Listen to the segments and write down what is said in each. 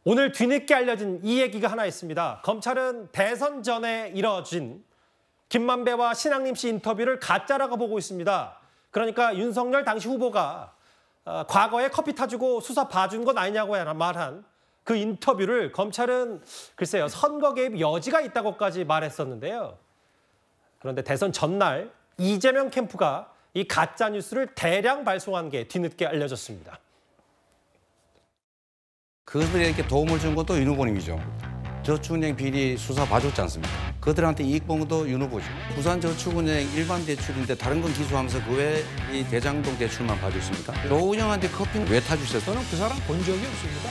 오늘 뒤늦게 알려진 이 얘기가 하나 있습니다. 검찰은 대선 전에 이뤄진 김만배와 신앙림 씨 인터뷰를 가짜라고 보고 있습니다. 그러니까 윤석열 당시 후보가 과거에 커피 타주고 수사 봐준 것 아니냐고 말한 그 인터뷰를 검찰은 글쎄요, 선거 개입 여지가 있다고까지 말했었는데요. 그런데 대선 전날 이재명 캠프가 이 가짜 뉴스를 대량 발송한 게 뒤늦게 알려졌습니다. 그들에게 이렇게 도움을 준 것도 윤 후보님이죠. 저축은행 비리 수사 봐줬지 않습니까? 그들한테 이익 본 것도 윤 후보죠. 부산저축은행 일반 대출인데 다른 건 기소하면서 그 외에 이 대장동 대출만 봐줬습니까? 노은영한테 커피는 왜 타주셨어요? 저는 그 사람 본 적이 없습니다.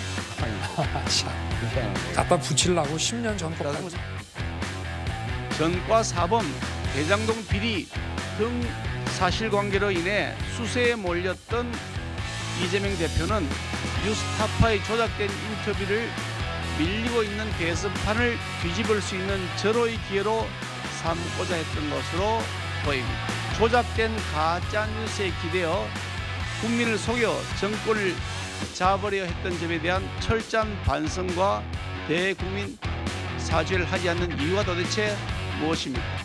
갖다 붙이려고 10년 전까지. 전과 사범, 대장동 비리 등 사실관계로 인해 수세에 몰렸던 이재명 대표는 뉴스타파의 조작된 인터뷰를 밀리고 있는 대선판을 뒤집을 수 있는 절호의 기회로 삼고자 했던 것으로 보입니다. 조작된 가짜뉴스에 기대어 국민을 속여 정권을 잡으려 했던 점에 대한 철저한 반성과 대국민 사죄를 하지 않는 이유가 도대체 무엇입니까?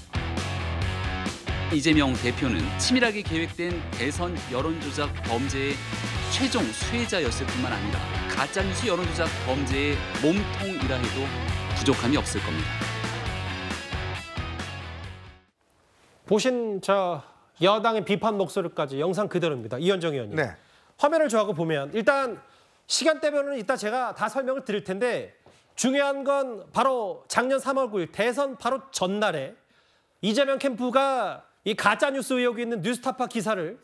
이재명 대표는 치밀하게 계획된 대선 여론조작 범죄의 최종 수혜자였을 뿐만 아니라 가짜뉴스 여론조작 범죄의 몸통이라 해도 부족함이 없을 겁니다. 보신 여당의 비판 목소리까지 영상 그대로입니다. 이현정 의원님. 네. 화면을 저하고 보면 일단 시간대별로는 이따 제가 다 설명을 드릴 텐데 중요한 건 바로 작년 3월 9일 대선 바로 전날에 이재명 캠프가 이 가짜뉴스 의혹이 있는 뉴스타파 기사를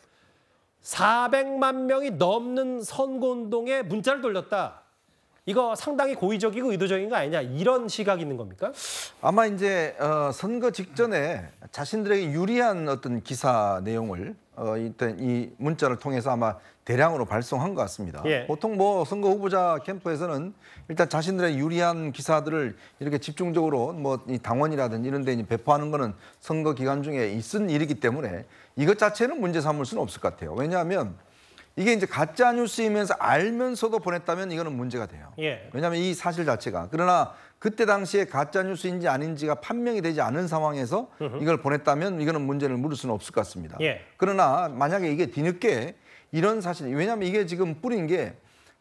400만 명이 넘는 선거운동에 문자를 돌렸다. 이거 상당히 고의적이고 의도적인 거 아니냐, 이런 시각이 있는 겁니까? 아마 이제 선거 직전에 자신들에게 유리한 어떤 기사 내용을 일단 이 문자를 통해서 아마 대량으로 발송한 것 같습니다. 예. 보통 뭐 선거 후보자 캠프에서는 일단 자신들의 유리한 기사들을 이렇게 집중적으로 뭐 이 당원이라든지 이런 데 배포하는 거는 선거 기간 중에 있은 일이기 때문에 이것 자체는 문제 삼을 수는 없을 것 같아요. 왜냐하면 이게 이제 가짜 뉴스이면서 알면서도 보냈다면 이거는 문제가 돼요. 예. 왜냐하면 이 사실 자체가. 그러나 그때 당시에 가짜 뉴스인지 아닌지가 판명이 되지 않은 상황에서 이걸 보냈다면 이거는 문제를 물을 수는 없을 것 같습니다. 예. 그러나 만약에 이게 뒤늦게 이런 사실, 왜냐하면 이게 지금 뿌린 게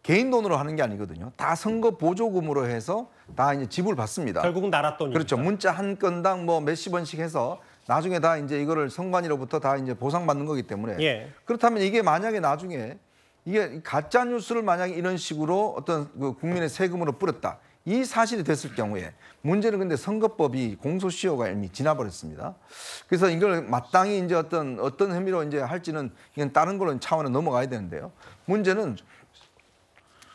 개인 돈으로 하는 게 아니거든요. 다 선거 보조금으로 해서 다 이제 지불 받습니다. 결국은 나라 돈이니까. 그렇죠. 문자 한 건당 뭐 몇십 원씩 해서 나중에 다 이제 이거를 선관위로부터 다 이제 보상받는 거기 때문에 예. 그렇다면 이게 만약에 나중에 이게 가짜 뉴스를 만약에 이런 식으로 어떤 그 국민의 세금으로 뿌렸다, 이 사실이 됐을 경우에 문제는 근데 선거법이 공소시효가 이미 지나버렸습니다. 그래서 이걸 마땅히 이제 어떤 혐의로 이제 할지는 이건 다른 걸로 차원에 넘어가야 되는데요. 문제는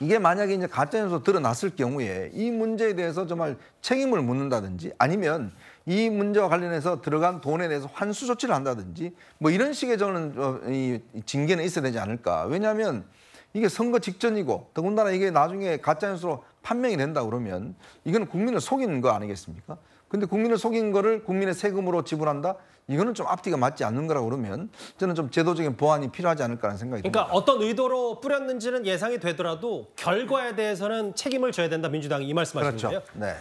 이게 만약에 이제 가짜뉴스로 드러났을 경우에 이 문제에 대해서 정말 책임을 묻는다든지 아니면 이 문제와 관련해서 들어간 돈에 대해서 환수 조치를 한다든지 뭐 이런 식의 저는 이 징계는 있어야 되지 않을까. 왜냐하면 이게 선거 직전이고 더군다나 이게 나중에 가짜뉴스로 판명이 된다 그러면 이거는 국민을 속이는 거 아니겠습니까? 근데 국민을 속인 거를 국민의 세금으로 지불한다? 이거는 좀 앞뒤가 맞지 않는 거라고 그러면 저는 좀 제도적인 보완이 필요하지 않을까라는 생각이 듭니다. 그러니까 어떤 의도로 뿌렸는지는 예상이 되더라도 결과에 대해서는 책임을 져야 된다, 민주당이 이 말씀하시는 거예요? 그렇죠. 네.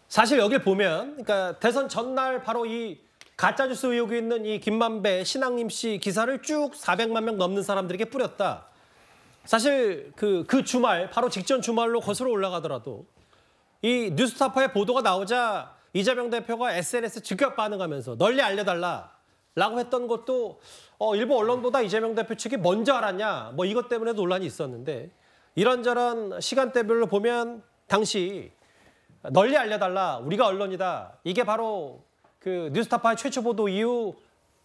사실 여길 보면 그러니까 대선 전날 바로 이 가짜뉴스 의혹이 있는 이 김만배, 신앙림 씨 기사를 쭉 400만 명 넘는 사람들에게 뿌렸다. 사실 그 주말, 바로 직전 주말로 거슬러 올라가더라도 이 뉴스타파의 보도가 나오자 이재명 대표가 SNS 즉각 반응하면서 널리 알려달라라고 했던 것도 일부 언론보다 이재명 대표 측이 먼저 알았냐, 뭐 이것 때문에 논란이 있었는데 이런저런 시간대별로 보면 당시 널리 알려달라, 우리가 언론이다, 이게 바로 그 뉴스타파의 최초 보도 이후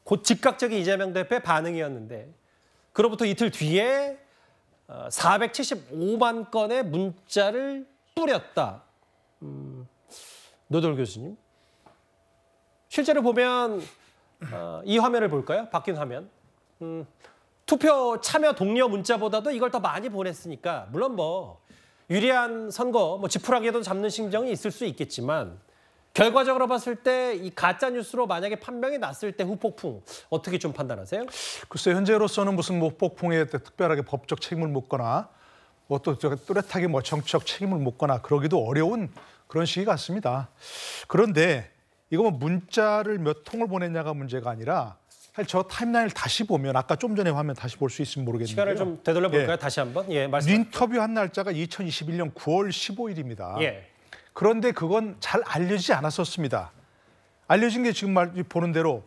곧 즉각적인 이재명 대표의 반응이었는데 그로부터 이틀 뒤에 475만 건의 문자를 뿌렸다. 노돌 교수님, 실제로 보면 이 화면을 볼까요? 바뀐 화면. 투표 참여 독려 문자보다도 이걸 더 많이 보냈으니까 물론 뭐 유리한 선거, 뭐 지푸라기도 잡는 심정이 있을 수 있겠지만 결과적으로 봤을 때 이 가짜 뉴스로 만약에 판명이 났을 때 후폭풍 어떻게 좀 판단하세요? 글쎄 현재로서는 무슨 뭐 폭풍에 특별하게 법적 책임을 묻거나 뭐 또 또렷하게 뭐 정치적 책임을 묻거나 그러기도 어려운 그런 시기 같습니다. 그런데 이거 뭐 문자를 몇 통을 보냈냐가 문제가 아니라 사실 저 타임라인을 다시 보면 아까 좀 전에 화면 다시 볼 수 있으면 모르겠는데요. 시간을 좀 되돌려 볼까요? 예. 다시 한번. 예, 말씀. 인터뷰한 날짜가 2021년 9월 15일입니다. 예. 그런데 그건 잘 알려지지 않았었습니다. 알려진 게 지금 보는 대로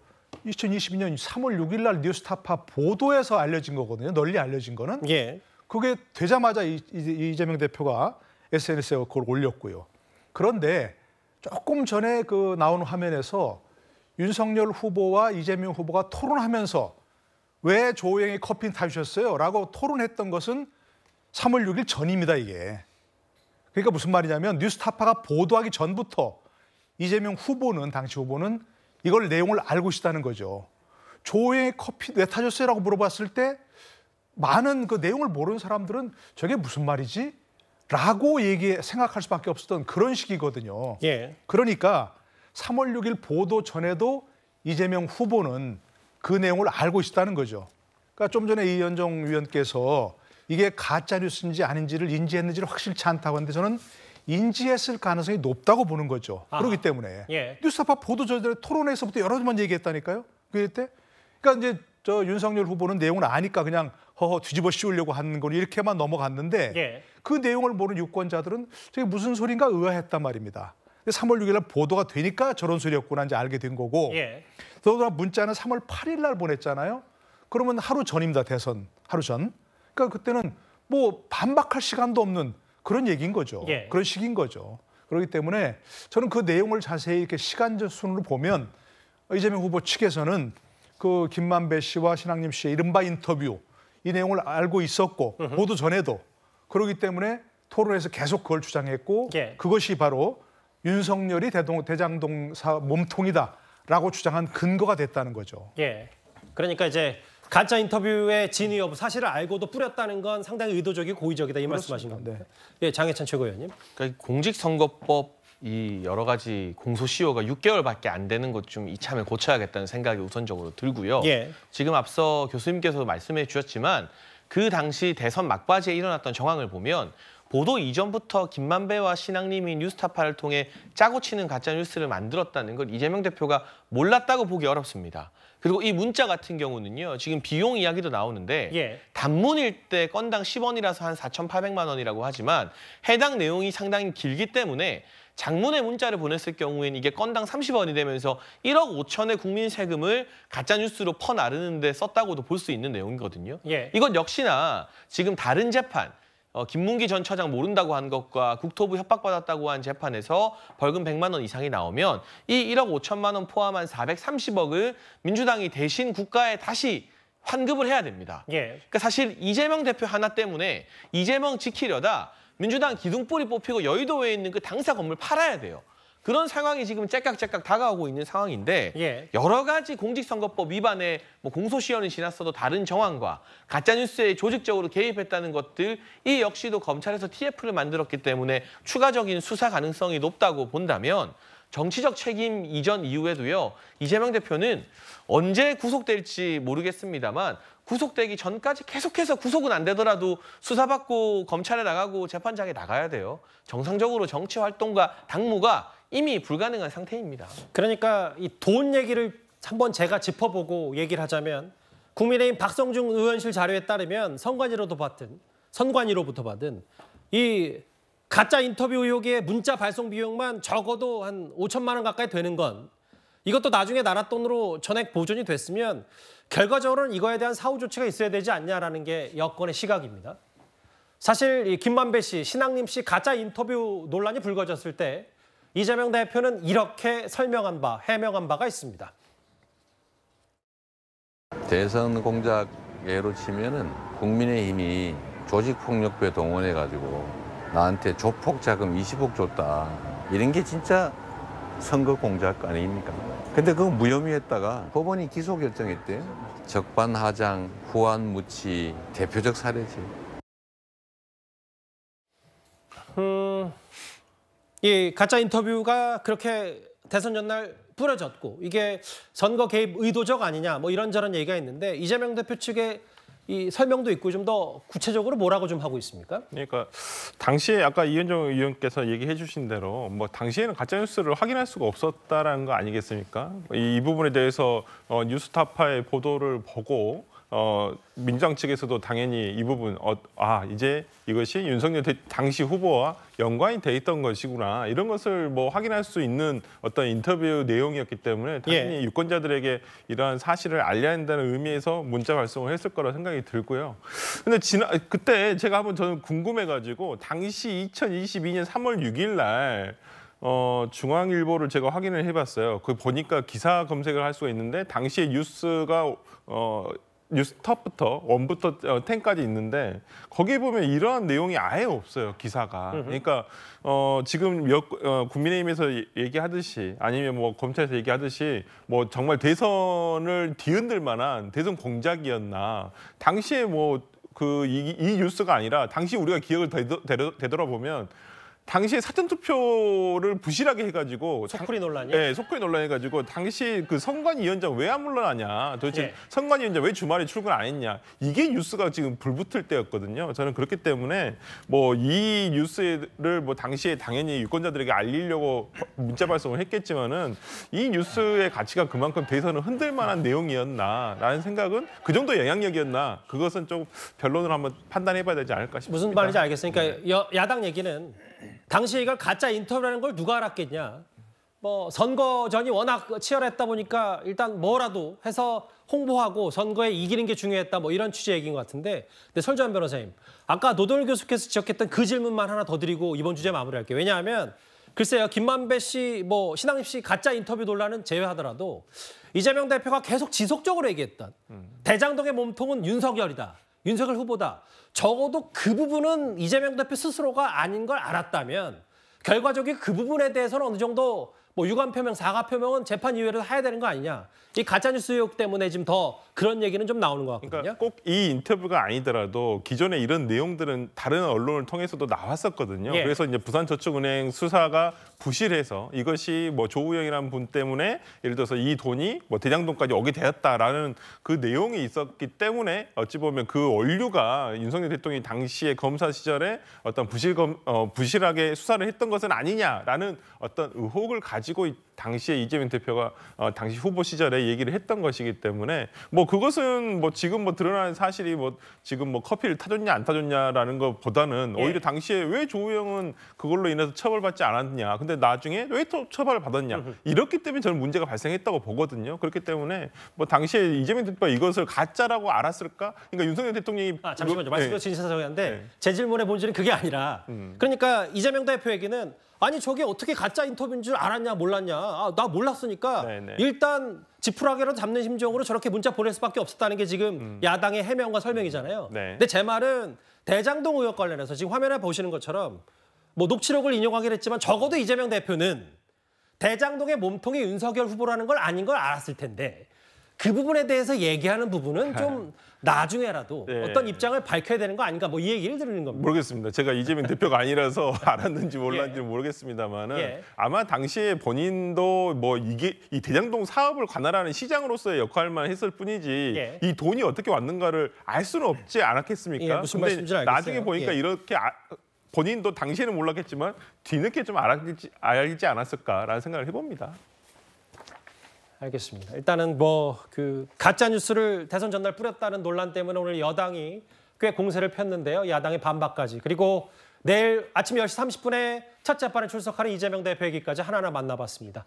2022년 3월 6일 날 뉴스타파 보도에서 알려진 거거든요. 널리 알려진 거는. 예. 그게 되자마자 이재명 대표가 SNS에 그걸 올렸고요. 그런데 조금 전에 그 나온 화면에서 윤석열 후보와 이재명 후보가 토론하면서 왜 조호영이 커피 타주셨어요? 라고 토론했던 것은 3월 6일 전입니다, 이게. 그러니까 무슨 말이냐면 뉴스타파가 보도하기 전부터 이재명 후보는, 당시 후보는 이걸 내용을 알고 있다는 거죠. 조호영이 커피 왜 타줬어요? 라고 물어봤을 때 많은 그 내용을 모르는 사람들은 저게 무슨 말이지? 라고 생각할 수밖에 없었던 그런 시기거든요. 예. 그러니까 3월 6일 보도 전에도 이재명 후보는 그 내용을 알고 있다는 거죠. 그러니까 좀 전에 이현정 위원께서 이게 가짜뉴스인지 아닌지를 인지했는지를 확실치 않다고 하는데 저는 인지했을 가능성이 높다고 보는 거죠. 그렇기 때문에. 예. 뉴스타파 보도 전에 토론회에서부터 여러 번 얘기했다니까요. 그때. 그러니까 이제 저 윤석열 후보는 내용을 아니까 그냥 허허 뒤집어 씌우려고 하는 건 이렇게만 넘어갔는데 예. 그 내용을 모르는 유권자들은 저게 무슨 소린가 의아했단 말입니다. 3월 6일 날 보도가 되니까 저런 소리였구나 이제 알게 된 거고. 예. 더더나 문자는 3월 8일 날 보냈잖아요. 그러면 하루 전입니다. 대선 하루 전. 그러니까 그때는 뭐 반박할 시간도 없는 그런 얘기인 거죠. 예. 그런 시기인 거죠. 그렇기 때문에 저는 그 내용을 자세히 이렇게 시간적 순으로 보면 이재명 후보 측에서는 그 김만배 씨와 신학님 씨의 이른바 인터뷰 이 내용을 알고 있었고 보도 전에도 그렇기 때문에 토론에서 계속 그걸 주장했고 예. 그것이 바로 윤석열이 대장동사 몸통이다라고 주장한 근거가 됐다는 거죠. 예. 그러니까 이제 가짜 인터뷰의 진위 여부 사실을 알고도 뿌렸다는 건 상당히 의도적이고 고의적이다 이 말씀하신 겁니다. 네. 예, 장해찬 최고위원님. 그러니까 공직선거법 이 여러 가지 공소시효가 6개월밖에 안 되는 것 좀 이참에 고쳐야겠다는 생각이 우선적으로 들고요. 예. 지금 앞서 교수님께서도 말씀해 주셨지만 그 당시 대선 막바지에 일어났던 정황을 보면 보도 이전부터 김만배와 신학님이 뉴스타파를 통해 짜고 치는 가짜 뉴스를 만들었다는 걸 이재명 대표가 몰랐다고 보기 어렵습니다. 그리고 이 문자 같은 경우는요. 지금 비용 이야기도 나오는데 예. 단문일 때 건당 10원이라서 한 4,800만 원이라고 하지만 해당 내용이 상당히 길기 때문에 장문의 문자를 보냈을 경우에는 이게 건당 30원이 되면서 1억 5천의 국민 세금을 가짜뉴스로 퍼나르는 데 썼다고도 볼 수 있는 내용이거든요. 예. 이건 역시나 지금 다른 재판, 김문기 전 처장 모른다고 한 것과 국토부 협박받았다고 한 재판에서 벌금 100만 원 이상이 나오면 이 1억 5천만 원 포함한 430억을 민주당이 대신 국가에 다시 환급을 해야 됩니다. 예. 그러니까 사실 이재명 대표 하나 때문에 이재명 지키려다 민주당 기둥뿌리 뽑히고 여의도에 있는 그 당사 건물 팔아야 돼요. 그런 상황이 지금 째깍째깍 다가오고 있는 상황인데 예. 여러 가지 공직선거법 위반에 뭐 공소시효는 지났어도 다른 정황과 가짜뉴스에 조직적으로 개입했다는 것들 이 역시도 검찰에서 TF를 만들었기 때문에 추가적인 수사 가능성이 높다고 본다면 정치적 책임 이전 이후에도요. 이재명 대표는 언제 구속될지 모르겠습니다만 구속되기 전까지 계속해서 구속은 안 되더라도 수사받고 검찰에 나가고 재판장에 나가야 돼요. 정상적으로 정치 활동과 당무가 이미 불가능한 상태입니다. 그러니까 이 돈 얘기를 한번 제가 짚어보고 얘기를 하자면 국민의힘 박성중 의원실 자료에 따르면 선관위로부터 받은 이 가짜 인터뷰 의혹의 문자 발송 비용만 적어도 한 5천만 원 가까이 되는 건 이것도 나중에 나라 돈으로 전액 보존이 됐으면 결과적으로는 이거에 대한 사후 조치가 있어야 되지 않냐라는 게 여권의 시각입니다. 사실 이 김만배 씨, 신학님 씨 가짜 인터뷰 논란이 불거졌을 때 이재명 대표는 이렇게 해명한 바가 있습니다. 대선 공작 예로 치면은 국민의힘이 조직폭력배 동원해가지고 나한테 조폭 자금 20억 줬다. 이런 게 진짜 선거 공작 아닙니까? 근데 그거 무혐의했다가 법원이 기소 결정했대요. 적반하장, 후안무치 대표적 사례지. 이 가짜 인터뷰가 그렇게 대선 전날 뿌려졌고 이게 선거 개입 의도적 아니냐 뭐 이런저런 얘기가 있는데 이재명 대표 측의 이 설명도 있고 좀 더 구체적으로 뭐라고 좀 하고 있습니까? 그러니까 당시에 아까 이현정 의원께서 얘기해 주신 대로 뭐 당시에는 가짜뉴스를 확인할 수가 없었다라는 거 아니겠습니까? 이 부분에 대해서 뉴스타파의 보도를 보고 민주당 측에서도 당연히 이 부분 이제 이것이 윤석열 당시 후보와 연관이 돼 있던 것이구나 이런 것을 뭐 확인할 수 있는 어떤 인터뷰 내용이었기 때문에 당연히 유권자들에게 이러한 사실을 알려야 한다는 의미에서 문자 발송을 했을 거라 생각이 들고요. 근데 그때 제가 한번 저는 궁금해가지고 당시 2022년 3월 6일 날 중앙일보를 제가 확인을 해봤어요. 그 보니까 기사 검색을 할 수가 있는데 당시에 뉴스가 뉴스톱부터 1부터 10까지 있는데 거기에 보면 이러한 내용이 아예 없어요. 기사가. 그러니까 지금 국민의힘에서 얘기하듯이 아니면 뭐 검찰에서 얘기하듯이 뭐 정말 대선을 뒤흔들 만한 대선 공작이었나. 당시에 뭐 이 뉴스가 아니라 당시 우리가 기억을 되돌아보면 당시에 사전투표를 부실하게 해가지고 속풀이 논란이? 네, 속풀이 논란 해가지고 당시 그 선관위원장 왜 안 물러나냐 도대체 예. 선관위원장 왜 주말에 출근 안 했냐 이게 뉴스가 지금 불붙을 때였거든요. 저는 그렇기 때문에 뭐 이 뉴스를 뭐 당시에 당연히 유권자들에게 알리려고 문자 발송을 했겠지만은 이 뉴스의 가치가 그만큼 대선을 흔들 만한 내용이었나라는 생각은 그 정도 영향력이었나 그것은 좀 변론을 한번 판단해봐야 되지 않을까 싶습니다. 무슨 말인지 알겠으니까 야당 얘기는 당시 이걸 가짜 인터뷰라는 걸 누가 알았겠냐. 뭐 선거전이 워낙 치열했다 보니까 일단 뭐라도 해서 홍보하고 선거에 이기는 게 중요했다 뭐 이런 취지의 얘기인 것 같은데 근데 설주환 변호사님 아까 노동일 교수께서 지적했던 그 질문만 하나 더 드리고 이번 주제 마무리할게요. 왜냐하면 글쎄요 김만배 씨 뭐 신앙립 씨 가짜 인터뷰 논란은 제외하더라도 이재명 대표가 계속 지속적으로 얘기했던 대장동의 몸통은 윤석열이다. 윤석열 후보다. 적어도 그 부분은 이재명 대표 스스로가 아닌 걸 알았다면 결과적인 그 부분에 대해서는 어느 정도 뭐 유감 표명, 사과 표명은 재판 이후에라도 해야 되는 거 아니냐. 이 가짜뉴스 의혹 때문에 지금 더 그런 얘기는 좀 나오는 것 같거든요. 그러니까 꼭 이 인터뷰가 아니더라도 기존에 이런 내용들은 다른 언론을 통해서도 나왔었거든요. 예. 그래서 이제 부산저축은행 수사가 부실해서 이것이 뭐 조우영이라는 분 때문에 예를 들어서 이 돈이 뭐 대장동까지 오게 되었다라는 그 내용이 있었기 때문에 어찌 보면 그 원류가 윤석열 대통령이 당시에 검사 시절에 어떤 부실하게 수사를 했던 것은 아니냐라는 어떤 의혹을 가지고 당시에 이재명 대표가 당시 후보 시절에 얘기를 했던 것이기 때문에 뭐 그것은 뭐 지금 뭐 드러나는 사실이 뭐 지금 뭐 커피를 타줬냐 안 타줬냐라는 것보다는 오히려 당시에 왜 조우영은 그걸로 인해서 처벌받지 않았냐. 근데 나중에 왜 또 처벌을 받았냐. 이렇기 때문에 저는 문제가 발생했다고 보거든요. 그렇기 때문에 뭐 당시에 이재명 대표가 이것을 가짜라고 알았을까? 그러니까 윤석열 대통령이 잠시만요. 말씀도 진실사정인데 제 질문의 본질은 그게 아니라 그러니까 이재명 대표 얘기는 아니 저게 어떻게 가짜 인터뷰인 줄 알았냐 몰랐냐. 나 몰랐으니까 일단 지푸라기로 잡는 심정으로 저렇게 문자 보낼 수밖에 없었다는 게 지금 야당의 해명과 설명이잖아요. 근데 제 말은 대장동 의혹 관련해서 지금 화면에 보시는 것처럼 뭐 녹취록을 인용하긴 했지만 적어도 이재명 대표는 대장동의 몸통이 윤석열 후보라는 걸 아닌 걸 알았을 텐데 그 부분에 대해서 얘기하는 부분은 좀 나중에라도 어떤 입장을 밝혀야 되는 거 아닌가 뭐 이 얘기를 드리는 겁니다. 모르겠습니다. 제가 이재명 대표가 아니라서 알았는지 몰랐는지 모르겠습니다만은 아마 당시에 본인도 뭐 이게 이 대장동 사업을 관할하는 시장으로서의 역할만 했을 뿐이지 이 돈이 어떻게 왔는가를 알 수는 없지 않았겠습니까? 무슨 말씀인지 알겠어요. 나중에 보니까 이렇게 본인도 당시에는 몰랐겠지만 뒤늦게 좀 알지 않았을까라는 생각을 해봅니다. 알겠습니다. 일단은 뭐 그 가짜 뉴스를 대선 전날 뿌렸다는 논란 때문에 오늘 여당이 꽤 공세를 폈는데요. 야당의 반박까지. 그리고 내일 아침 10시 30분에 첫 재판에 출석하는 이재명 대표 얘기까지 하나하나 만나봤습니다.